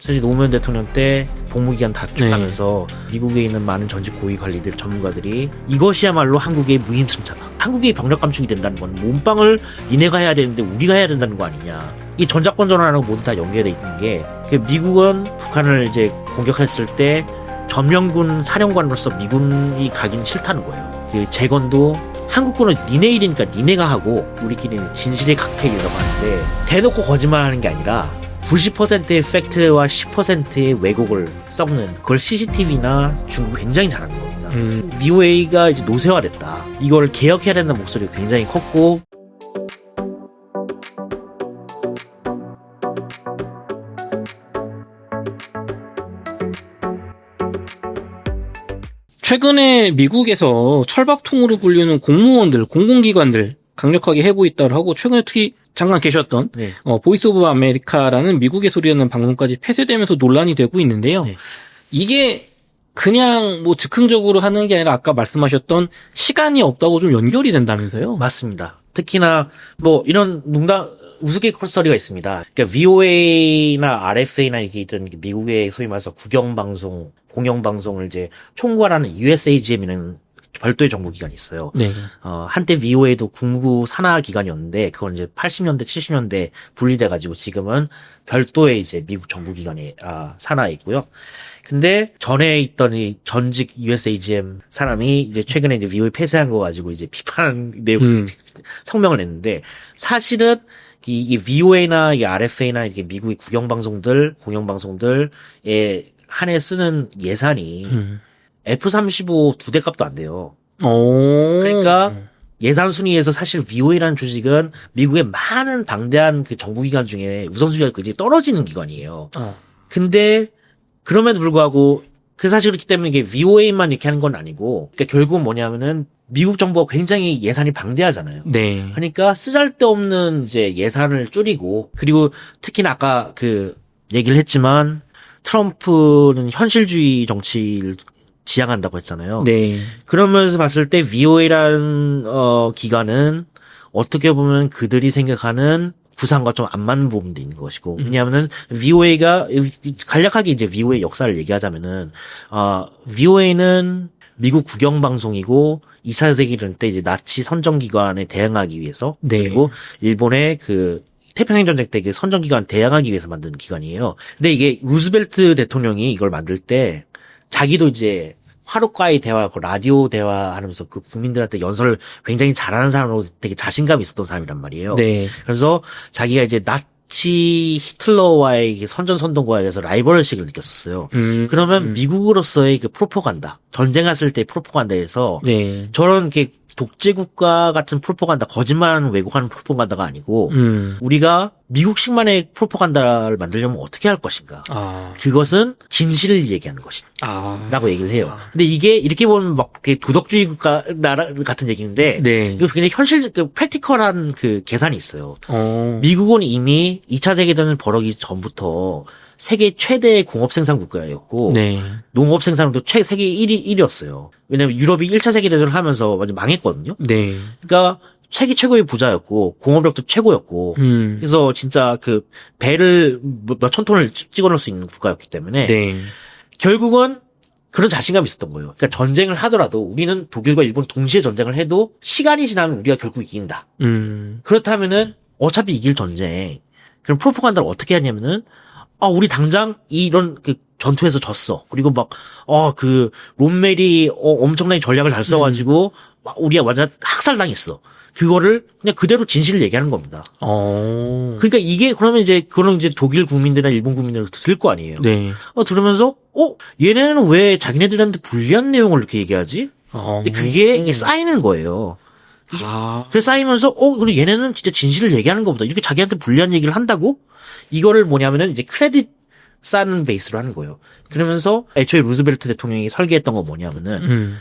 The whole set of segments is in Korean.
사실 노무현 대통령 때 복무기간 단축하면서 미국에 있는 많은 전직 고위 관리들, 전문가들이 이것이야말로 한국의 무임승차다. 한국의 병력 감축이 된다는 건 몸빵을 니네가 해야 되는데 우리가 해야 된다는 거 아니냐. 이 전작권 전환하고 모두 다 연계되어 있는 게, 그 미국은 북한을 이제 공격했을 때 점령군 사령관으로서 미군이 가기는 싫다는 거예요. 그 재건도 한국군은 니네 일이니까 니네가 하고 우리끼리는 진실의 각택이라고 하는데, 대놓고 거짓말하는 게 아니라 90%의 팩트와 10%의 왜곡을 섞는, 그걸 CCTV나 중국 굉장히 잘하는 겁니다. VOA가 이제 노쇠화됐다. 이걸 개혁해야 된다는 목소리가 굉장히 컸고, 최근에 미국에서 철밥통으로 불리는 공무원들, 공공기관들 강력하게 해고 있다고 하고, 최근에 특히 잠깐 계셨던 보이스 오브 아메리카라는 미국의 소리라는 방송까지 폐쇄되면서 논란이 되고 있는데요. 이게 그냥 뭐 즉흥적으로 하는 게 아니라 아까 말씀하셨던 시간이 없다고 좀 연결이 된다면서요? 맞습니다. 특히나 뭐 이런 우스갯소리가 있습니다. 그러니까 VOA나 RFA나 이게 있던 미국의 소위 말해서 국영방송, 공영방송을 이제 총괄하는 USAGM이라는 별도의 정보기관이 있어요. 한때 VOA도 국무부 산하 기관이었는데, 그건 이제 80년대, 70년대 분리돼가지고 지금은 별도의 이제 미국 정부기관이, 산하에 있고요. 근데 전에 있던 이 전직 USAGM 사람이 이제 최근에 이제 VOA 폐쇄한 거 가지고 이제 비판 내용, 성명을 냈는데, 사실은 이 VOA나 이 RFA나 이렇게 미국의 국영방송들, 공영방송들에 한해 쓰는 예산이 F-35 두 대 값도 안 돼요. 그러니까 예산 순위에서 사실 VOA라는 조직은 미국의 많은 방대한 그 정부기관 중에 우선순위가 굉장히 떨어지는 기관이에요. 근데 그럼에도 불구하고 그 사실이 그렇기 때문에 이게 VOA만 이렇게 하는 건 아니고, 그러니까 결국은 뭐냐면은 미국 정부가 굉장히 예산이 방대하잖아요. 그러니까 쓰잘데없는 이제 예산을 줄이고, 그리고 특히나 아까 그 얘기를 했지만 트럼프는 현실주의 정치를 지향한다고 했잖아요. 그러면서 봤을 때 VOA라는 기관은 어떻게 보면 그들이 생각하는 구상과 좀 안 맞는 부분도 있는 것이고, 왜냐하면은 VOA가 간략하게 이제 VOA 역사를 얘기하자면은 VOA는 미국 국영방송이고 2차 세계대전 때 이제 나치 선정기관에 대응하기 위해서, 그리고 일본의 그 태평양 전쟁 때 그 선정기관 대항하기 위해서 만든 기관이에요. 근데 이게 루즈벨트 대통령이 이걸 만들 때 자기도 이제 화롯과의 대화, 라디오 대화하면서 그 국민들한테 연설을 굉장히 잘하는 사람으로 되게 자신감이 있었던 사람이란 말이에요. 그래서 자기가 이제 나치 히틀러와의 선전선동과에 대해서 라이벌의식을 느꼈었어요. 그러면 미국으로서의 그 프로파간다, 전쟁했을 때 프로파간다에서 저런 게 독재국가 같은 프로파간다, 거짓말하는 왜곡하는 프로파간다가 아니고 우리가 미국식만의 프로파간다를 만들려면 어떻게 할 것인가. 그것은 진실을 얘기하는 것이다 라고 얘기를 해요. 근데 이게 이렇게 보면 막 도덕주의 국가 나라 같은 얘기인데 이거 굉장히 프랙티컬한 그 계산이 있어요. 미국은 이미 2차 세계대전 벌어지기 전부터 세계 최대의 공업 생산 국가였고, 농업 생산도 세계 1위였어요. 왜냐면 유럽이 1차 세계대전을 하면서 완전 망했거든요. 그러니까 세계 최고의 부자였고, 공업력도 최고였고, 그래서 진짜 그 배를 몇천 톤을 찍어놓을 수 있는 국가였기 때문에, 결국은 그런 자신감이 있었던 거예요. 그러니까 전쟁을 하더라도 우리는 독일과 일본 동시에 전쟁을 해도 시간이 지나면 우리가 결국 이긴다. 그렇다면은 어차피 이길 전쟁, 그럼 프로파간다를 어떻게 하냐면은, 우리 당장 이런 그 전투에서 졌어. 그리고 막 그 롬멜이 엄청나게 전략을 잘 써가지고 막 우리가 완전 학살당했어. 그거를 그냥 그대로 진실을 얘기하는 겁니다. 그러니까 이게 그러면 이제 그런 이제 독일 국민들이나 일본 국민들은 들을 거 아니에요. 들으면서 얘네는 왜 자기네들한테 불리한 내용을 이렇게 얘기하지? 근데 그게 이게 쌓이는 거예요. 그래서 쌓이면서 근데 얘네는 진짜 진실을 얘기하는 것보다 이렇게 자기한테 불리한 얘기를 한다고? 이거를 뭐냐면은 이제 크레딧 쌓는 베이스로 하는 거예요. 그러면서 애초에 루즈벨트 대통령이 설계했던 거 뭐냐면은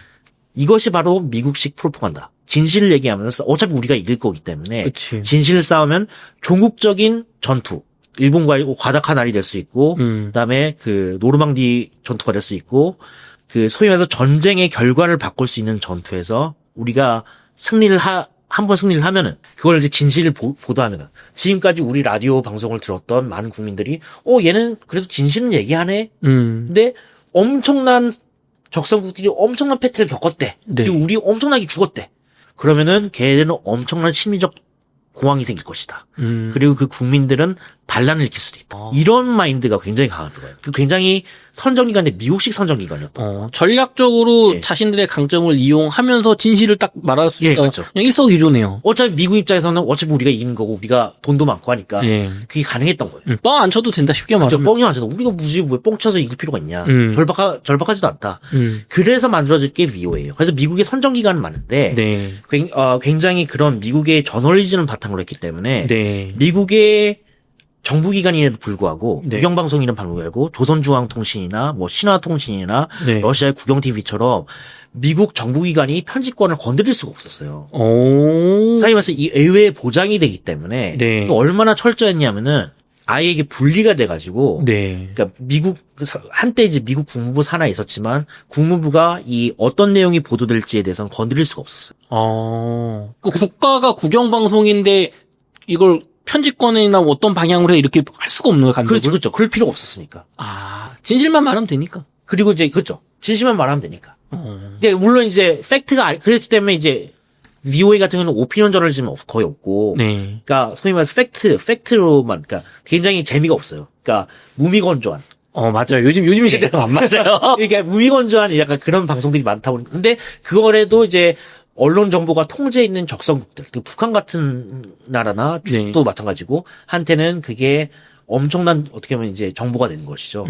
이것이 바로 미국식 프로파간다. 진실을 얘기하면서 어차피 우리가 이길 거기 때문에 진실을 쌓으면 종국적인 전투, 일본과의 과다카 날이 될 수 있고, 그다음에 그 노르망디 전투가 될 수 있고, 그 소위 말해서 전쟁의 결과를 바꿀 수 있는 전투에서 우리가 승리를 한 번 승리를 하면은 그걸 이제 진실을 보도하면은 지금까지 우리 라디오 방송을 들었던 많은 국민들이 얘는 그래도 진실은 얘기하네. 근데 엄청난 적성국들이 엄청난 패퇴를 겪었대. 네. 그리고 우리 엄청나게 죽었대. 그러면은 걔네는 엄청난 심리적 공황이 생길 것이다. 그리고 그 국민들은 반란을 일으킬 수도 있다. 이런 마인드가 굉장히 강하더라고요. 굉장히 선정기관인데 미국식 선정기관이었다. 전략적으로 자신들의 강점을 이용하면서 진실을 딱 말할 수 있다. 그렇죠. 그냥 일석이조네요. 어차피 미국 입장에서는 어차피 우리가 이긴 거고 우리가 돈도 많고 하니까 그게 가능했던 거예요. 뻥 안 쳐도 된다 쉽게 말하면. 뻥이 안 쳐도 우리가 굳이 왜 뻥 쳐서 이길 필요가 있냐. 절박하지도 않다. 그래서 만들어질 게 VOA예요. 그래서 미국의 선정기관은 많은데 네. 굉장히 그런 미국의 저널리즘을 바탕으로 했기 때문에 네. 미국의 정부기관임에도 불구하고 네. 국영방송이라는 방송이고 조선중앙통신이나 뭐 신화통신이나 네. 러시아의 국영TV처럼 미국 정부기관이 편집권을 건드릴 수가 없었어요. 오. 사실 말해서 이 의회의 보장이 되기 때문에 네. 얼마나 철저했냐면은 아예 이게 분리가 돼가지고 네. 그러니까 미국 한때 이제 미국 국무부 산하에 있었지만 국무부가 이 어떤 내용이 보도될지에 대해서는 건드릴 수가 없었어요. 그 국가가 국영방송인데 이걸 편집권이나 어떤 방향으로 해 이렇게 할 수가 없는 거예요, 간섭을? 그렇죠. 그럴 필요가 없었으니까. 진실만 말하면 되니까. 그리고 이제 그렇죠. 진실만 말하면 되니까. 근데 물론 이제 팩트가 그랬기 때문에 이제 VOA 같은 경우는 오피니언 저널리즘은 거의 없고, 네. 그러니까 소위 말해서 팩트로만, 그러니까 굉장히 재미가 없어요. 그러니까 무미건조한. 맞아요. 요즘 시대랑 안 맞아요. 그러니까 무미건조한 약간 그런 방송들이 많다 보니까. 근데 그거라도 이제 언론 정보가 통제해 있는 적성국들, 북한 같은 나라나 중국도 마찬가지고 한테는 그게 엄청난 어떻게 보면 이제 정보가 되는 것이죠.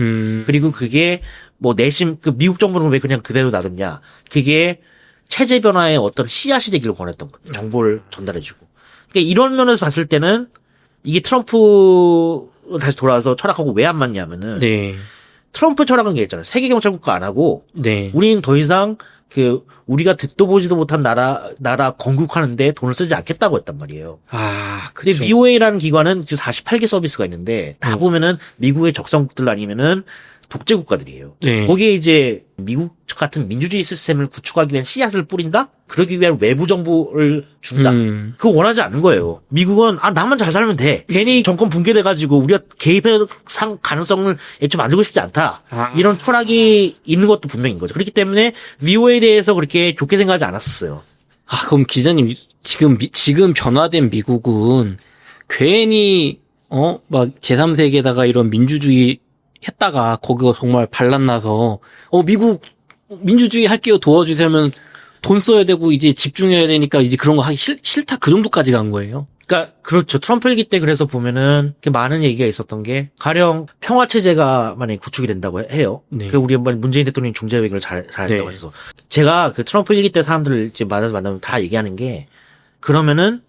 그리고 그게 뭐 내심 그 미국 정부는 왜 그냥 그대로 놔뒀냐? 그게 체제 변화의 어떤 씨앗이 되기를 원했던 거예요. 정보를 전달해주고. 그러니까 이런 면에서 봤을 때는 이게 트럼프 다시 돌아와서 철학하고 왜 안 맞냐면은 네. 트럼프 철학은 게 있잖아요. 세계 경찰 국가 안 하고 네. 우리는 더 이상 우리가 듣도 보지도 못한 나라 건국하는데 돈을 쓰지 않겠다고 했단 말이에요. 근데 그쵸. VOA라는 기관은 지금 48개 서비스가 있는데 다 보면은 미국의 적성국들 아니면은 독재 국가들이에요. 네. 거기에 이제 미국 같은 민주주의 시스템을 구축하기 위한 씨앗을 뿌린다? 그러기 위한 외부 정보를 준다? 그거 원하지 않는 거예요. 미국은 나만 잘 살면 돼. 괜히 정권 붕괴돼가지고 우리가 개입할 가능성을 애초에 만들고 싶지 않다. 이런 철학이 있는 것도 분명인 거죠. 그렇기 때문에 VOA에 대해서 그렇게 좋게 생각하지 않았었어요. 그럼 기자님 지금 변화된 미국은 괜히 막 제3세계에다가 이런 민주주의 했다가 거기가 정말 반란나서 미국 민주주의 할게요 도와주세요 하면 돈 써야 되고 이제 집중해야 되니까 이제 그런 거 하기 싫다 그 정도까지 간 거예요. 그러니까 그렇죠. 트럼프 일기 때 그래서 보면은 많은 얘기가 있었던 게 가령 평화 체제가 만약에 구축이 된다고 해요. 네. 그 우리 문재인 대통령이 중재 외교를 잘했다고 네. 해서 제가 그 트럼프 일기 때 사람들을 이제 만나면 다 얘기하는 게 그러면은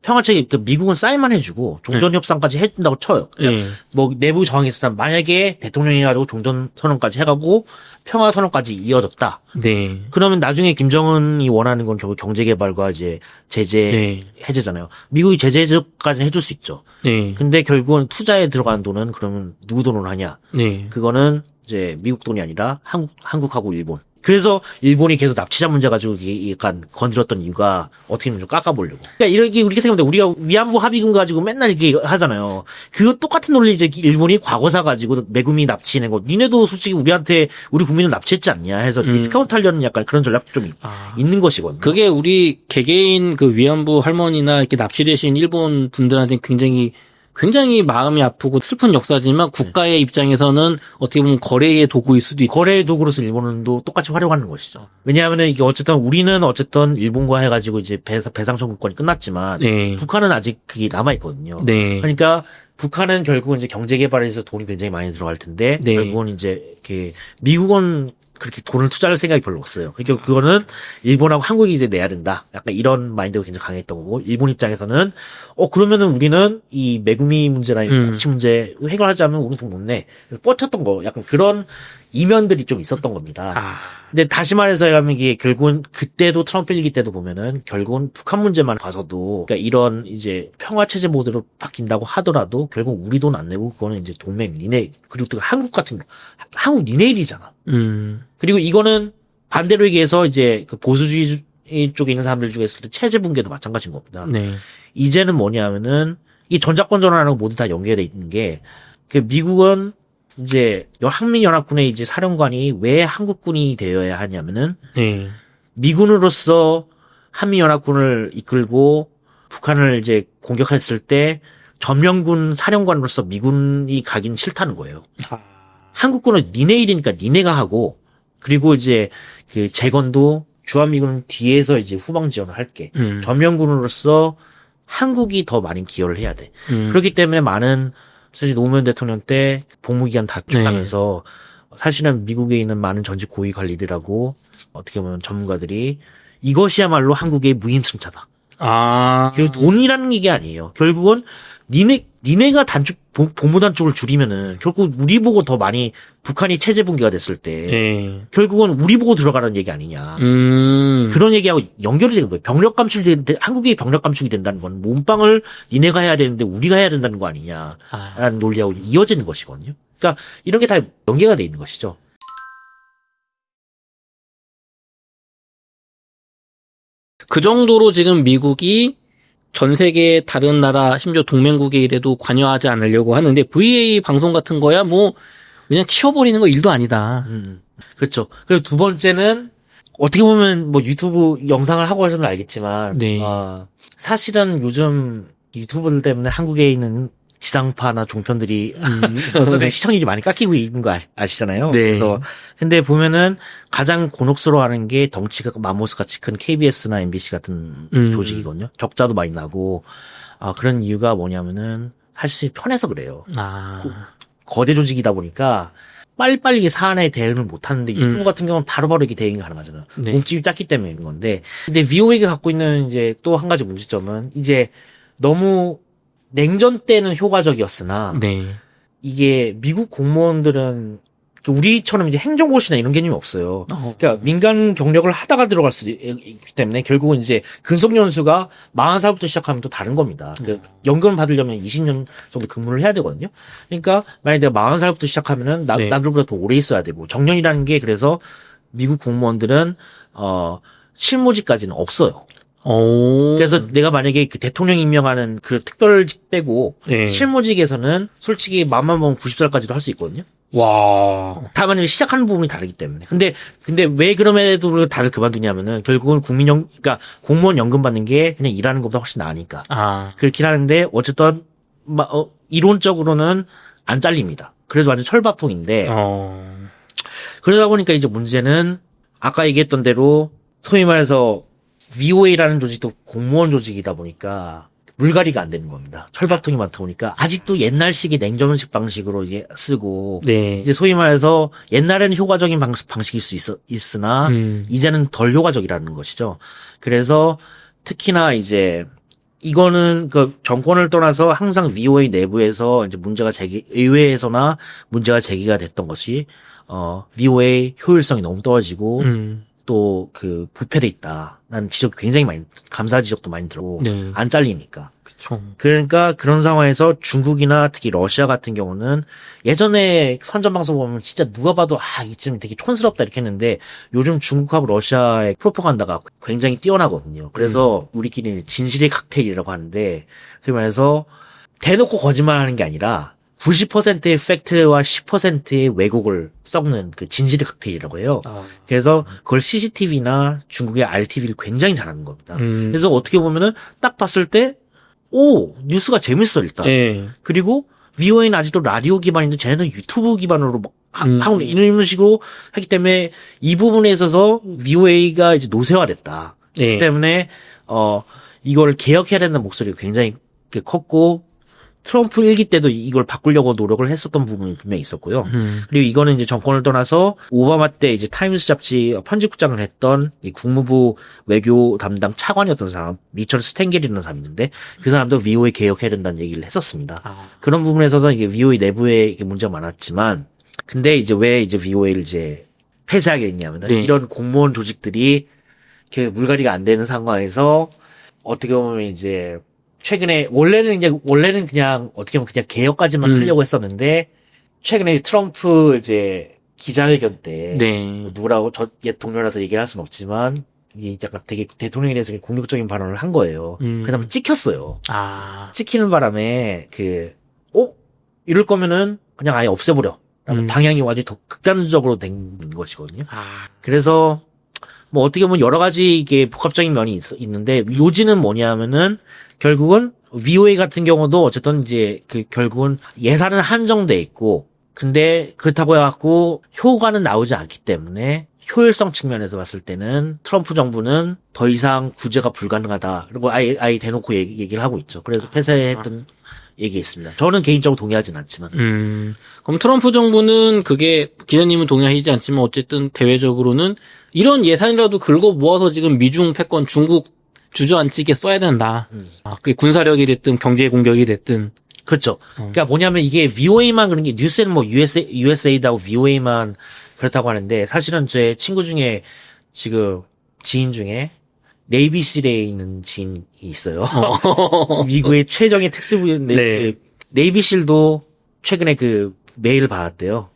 평화체계, 미국은 사인만 해주고 종전협상까지 해준다고 쳐요. 그러니까 뭐 내부 정황이 있으면 만약에 대통령이 해가지고 종전선언까지 해가고 평화선언까지 이어졌다. 네. 그러면 나중에 김정은이 원하는 건 결국 경제개발과 이제 제재 해제잖아요. 미국이 제재 해제까지는 해줄 수 있죠. 네. 근데 결국은 투자에 들어가는 돈은 그러면 누구 돈으로 하냐? 네. 그거는 이제 미국 돈이 아니라 한국하고 일본. 그래서 일본이 계속 납치자 문제 가지고 약간 건드렸던 이유가 어떻게 보면 좀 깎아보려고. 그러니까 이렇게 우리가 생각하면 우리가 위안부 합의금 가지고 맨날 이렇게 하잖아요. 그거 똑같은 논리 이제 일본이 과거사 가지고 매국민 납치는 거. 니네도 솔직히 우리한테 우리 국민을 납치했지 않냐 해서 디스카운트 하려는 약간 그런 전략도 좀 있는 것이거든요. 그게 우리 개개인 그 위안부 할머니나 이렇게 납치되신 일본 분들한테 굉장히 마음이 아프고 슬픈 역사지만 국가의 입장에서는 어떻게 보면 거래의 도구일 수도 있고. 거래의 도구로서 일본도 똑같이 활용하는 것이죠. 왜냐하면 이게 우리는 일본과 해가지고 이제 배상 청구권이 끝났지만 북한은 아직 그게 남아있거든요. 그러니까 북한은 결국은 이제 경제개발에서 돈이 굉장히 많이 들어갈 텐데 결국은 이제 미국은 그렇게 돈을 투자할 생각이 별로 없어요. 그러니까 그거는 일본하고 한국이 이제 내야 된다. 약간 이런 마인드가 굉장히 강했던 거고, 일본 입장에서는 그러면은 우리는 이 매국미 문제나 납치 문제 해결하자면 우리는 돈 못 내. 그래서 뻗쳤던 거, 약간 그런 이면들이 좀 있었던 겁니다. 근데 다시 말해서 하면 이게 결국은 그때도 트럼프 일기 때도 보면은 결국은 북한 문제만 봐서도 그러니까 이런 이제 평화 체제 모드로 바뀐다고 하더라도 결국 우리 돈 안 내고 그거는 이제 동맹 니네 그리고 또 한국 같은 거 한국 니네 일이잖아. 그리고 이거는 반대로 얘기해서 이제 그 보수주의 쪽에 있는 사람들 중에 있을 때 체제 붕괴도 마찬가지인 겁니다. 네. 이제는 뭐냐면은 이 전작권 전환하고 모두 다 연계되어 있는 게 그 미국은 이제 한미연합군의 이제 사령관이 왜 한국군이 되어야 하냐면은 네. 미군으로서 한미연합군을 이끌고 북한을 이제 공격했을 때 점령군 사령관으로서 미군이 가긴 싫다는 거예요. 아. 한국군은 니네 일이니까 니네가 하고 그리고 이제 그 재건도 주한미군은 뒤에서 이제 후방 지원을 할게. 점령군으로서 한국이 더 많이 기여를 해야 돼. 그렇기 때문에 많은 사실 노무현 대통령 때 복무기간 단축하면서 사실은 미국에 있는 많은 전직 고위 관리들하고 어떻게 보면 전문가들이 이것이야말로 한국의 무임승차다. 아. 돈이라는 게 아니에요. 결국은 니네가 복무 단축을 줄이면은 결국 우리 보고 더 많이 북한이 체제 붕괴가 됐을 때 네. 결국은 우리 보고 들어가라는 얘기 아니냐. 그런 얘기하고 연결이 되는 거예요. 병력 감축이 되는데 한국이 병력 감축이 된다는 건 몸빵을 니네가 해야 되는데 우리가 해야 된다는 거 아니냐라는 논리하고 이어지는 것이거든요. 그러니까 이런 게 다 연계가 돼 있는 것이죠. 그 정도로 지금 미국이 전 세계 다른 나라 심지어 동맹국의 일에도 관여하지 않으려고 하는데 VA 방송 같은 거야 뭐 그냥 치워버리는 거 일도 아니다. 그렇죠. 그리고 두 번째는 어떻게 보면 뭐 유튜브 영상을 하고 하시면 알겠지만 네. 사실은 요즘 유튜브들 때문에 한국에 있는 지상파나 종편들이 시청률이 많이 깎이고 있는 거 아시잖아요. 네. 그래서 근데 보면은 가장 곤혹스러워하는 게 덩치가 마모스 같이 큰 KBS나 MBC 같은 조직이거든요. 적자도 많이 나고 그런 이유가 뭐냐면은 사실 편해서 그래요. 거대 조직이다 보니까 빨리빨리 사안에 대응을 못 하는데 유튜브 같은 경우는 바로바로 이게 대응이 가능하잖아요. 네. 몸집이 작기 때문에 이런 건데 근데 VOA가 갖고 있는 이제 또 한 가지 문제점은 이제 너무 냉전 때는 효과적이었으나 네. 이게 미국 공무원들은 우리처럼 이제 행정고시나 이런 개념이 없어요. 그러니까 민간 경력을 하다가 들어갈 수 있기 때문에 결국은 이제 근속 연수가 40살부터 시작하면 또 다른 겁니다. 그러니까 연금을 받으려면 20년 정도 근무를 해야 되거든요. 그러니까 만약에 내가 40살부터 시작하면은 남들보다 더 오래 있어야 되고 정년이라는 게 그래서 미국 공무원들은 실무직까지는 없어요. 그래서 내가 만약에 그 대통령 임명하는 그 특별직 빼고 실무직에서는 솔직히 맘만 먹으면 90살까지도 할 수 있거든요. 와. 다만 시작하는 부분이 다르기 때문에. 근데 왜 그럼에도 다들 그만두냐면은 결국은 그러니까 공무원 연금 받는 게 그냥 일하는 것보다 훨씬 나으니까. 그렇긴 하는데 어쨌든 이론적으로는 안 잘립니다. 그래서 완전 철밥통인데. 그러다 보니까 이제 문제는 아까 얘기했던 대로 소위 말해서 VOA라는 조직도 공무원 조직이다 보니까 물갈이가 안 되는 겁니다. 철밥통이 많다 보니까 아직도 옛날식의 냉전식 방식으로 이제 쓰고 이제 소위 말해서 옛날에는 효과적인 방식일 수 있으나 이제는 덜 효과적이라는 것이죠. 그래서 특히나 이제 이거는 그 정권을 떠나서 항상 VOA 내부에서 이제 의회에서나 문제가 제기가 됐던 것이 VOA 효율성이 너무 떨어지고 또 그 부패돼 있다라는 지적 굉장히 많이 감사 지적도 많이 들고 안 잘리니까. 그쵸. 그러니까 그런 상황에서 중국이나 특히 러시아 같은 경우는 예전에 선전 방송 보면 진짜 누가 봐도 이쯤 되게 촌스럽다 이렇게 했는데 요즘 중국하고 러시아의 프로파간다가 굉장히 뛰어나거든요. 그래서 우리끼리 진실의 칵테일이라고 하는데 소위 말해서 대놓고 거짓말하는 게 아니라 90%의 팩트와 10%의 왜곡을 섞는 그 진실의 칵테일이라고 해요. 그래서 그걸 CCTV나 중국의 RTV를 굉장히 잘하는 겁니다. 그래서 어떻게 보면은 딱 봤을 때, 뉴스가 재밌어, 일단. 그리고 VOA는 아직도 라디오 기반인데 쟤네는 유튜브 기반으로 하고 이런 식으로 하기 때문에 이 부분에 있어서 VOA가 이제 노쇠화됐다. 그렇기 때문에, 이걸 개혁해야 된다는 목소리가 굉장히 컸고, 트럼프 일기 때도 이걸 바꾸려고 노력을 했었던 부분이 분명히 있었고요. 그리고 이거는 이제 정권을 떠나서 오바마 때 이제 타임스 잡지 편집국장을 했던 이 국무부 외교 담당 차관이었던 사람, 리처드 스탠겔이라는 사람이 있는데 그 사람도 VOA 개혁해야 된다는 얘기를 했었습니다. 그런 부분에서도 이게 VOA 내부에 이게 문제가 많았지만 근데 이제 왜 이제 VOA를 이제 폐쇄하게 됐냐면 이런 공무원 조직들이 이렇게 물갈이가 안 되는 상황에서 어떻게 보면 이제 최근에 원래는 그냥 어떻게 보면 그냥 개혁까지만 하려고 했었는데 최근에 트럼프 이제 기자회견 때 누구라고 옛 동료라서 얘기를 할 수는 없지만 이게 약간 되게 대통령에 대해서 공격적인 발언을 한 거예요. 그다음에 찍혔어요. 찍히는 바람에 이럴 거면은 그냥 아예 없애버려. 방향이 완전히 더 극단적으로 된 것이거든요. 그래서 뭐 어떻게 보면 여러 가지 이게 복합적인 면이 있는데 요지는 뭐냐면은 결국은 VOA 같은 경우도 어쨌든 이제 결국은 예산은 한정돼 있고 근데 그렇다고 해갖고 효과는 나오지 않기 때문에 효율성 측면에서 봤을 때는 트럼프 정부는 더 이상 구제가 불가능하다. 그리고 아예 대놓고 얘기를 하고 있죠. 그래서 폐쇄했던 얘기했습니다. 저는 개인적으로 동의하진 않지만. 그럼 트럼프 정부는 그게 기자님은 동의하시지 않지만 어쨌든 대외적으로는 이런 예산이라도 긁어 모아서 지금 미중 패권 중국 주저앉히게 써야 된다. 그게 군사력이 됐든 경제 공격이 됐든. 그렇죠. 그러니까 뭐냐면 이게 VOA만 그런 게 뉴스는 뭐 USA하고 VOA만 그렇다고 하는데 사실은 제 친구 중에 지금 지인 중에 네이비실에 있는 지인이 있어요. 미국의 최정예 특수부 네이비실도 최근에 메일을 받았대요.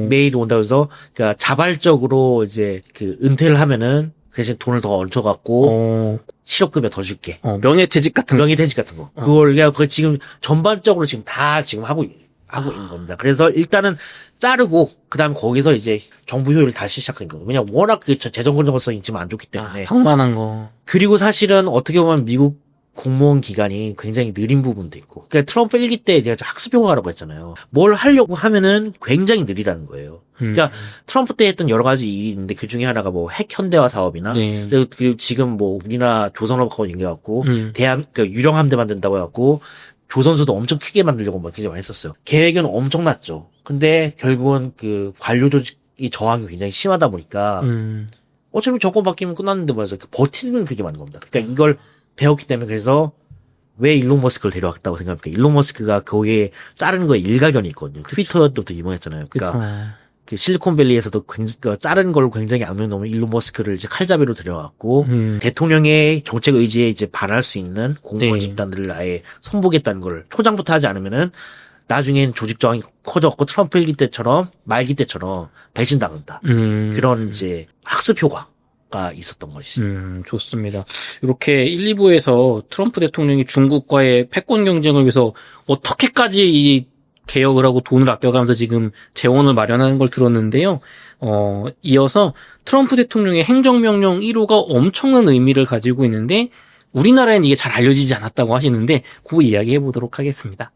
메일이 온다고 해서 그러니까 자발적으로 이제 은퇴를 하면은 대신 돈을 더 얹어갖고 실업급여 더 줄게. 명예퇴직 같은 거. 그걸 그냥 지금 전반적으로 지금 다 지금 하고 있는 겁니다. 그래서 일단은 자르고 그다음에 거기서 이제 정부 효율을 다시 시작한 거예요. 왜냐면 워낙 재정 건전성이 지금 안 좋기 때문에. 방만한 거. 그리고 사실은 어떻게 보면 미국 공무원 기간이 굉장히 느린 부분도 있고. 그러니까 트럼프 1기 때 제가 학습 효과라고 했잖아요. 뭘 하려고 하면은 굉장히 느리다는 거예요. 그러니까 트럼프 때 했던 여러 가지 일이 있는데 그 중에 하나가 뭐 핵 현대화 사업이나 그리고 지금 뭐 우리나라 조선업하고 연계해갖고 유령 함대 만든다고 해갖고 조선소도 엄청 크게 만들려고 막 굉장히 많이 했었어요. 계획은 엄청났죠. 근데 결국은 관료 조직이 저항이 굉장히 심하다 보니까 어차피 정권 바뀌면 끝났는데 뭐해서 버티는 그게 많은 겁니다. 그러니까 이걸 배웠기 때문에 그래서 왜 일론 머스크를 데려왔다고 생각합니까? 일론 머스크가 거기에 자르는 거에 일가견이 있거든요. 트위터 때부터 유명했잖아요. 그러니까 실리콘밸리에서도 자른 걸 굉장히 악명 놓은 일론 머스크를 이제 칼잡이로 데려왔고 대통령의 정책 의지에 이제 반할 수 있는 공무원 집단들을 아예 손보겠다는 걸 초장부터 하지 않으면은 나중엔 조직 저항이 커져갖고 트럼프 말기 때처럼 배신당한다. 그런 이제 학습 효과가 있었던 것이죠. 좋습니다. 이렇게 1, 2부에서 트럼프 대통령이 중국과의 패권 경쟁을 위해서 어떻게까지 이 개혁을 하고 돈을 아껴가면서 지금 재원을 마련하는 걸 들었는데요. 이어서 트럼프 대통령의 행정명령 1호가 엄청난 의미를 가지고 있는데 우리나라엔 이게 잘 알려지지 않았다고 하시는데 그 이야기 해보도록 하겠습니다.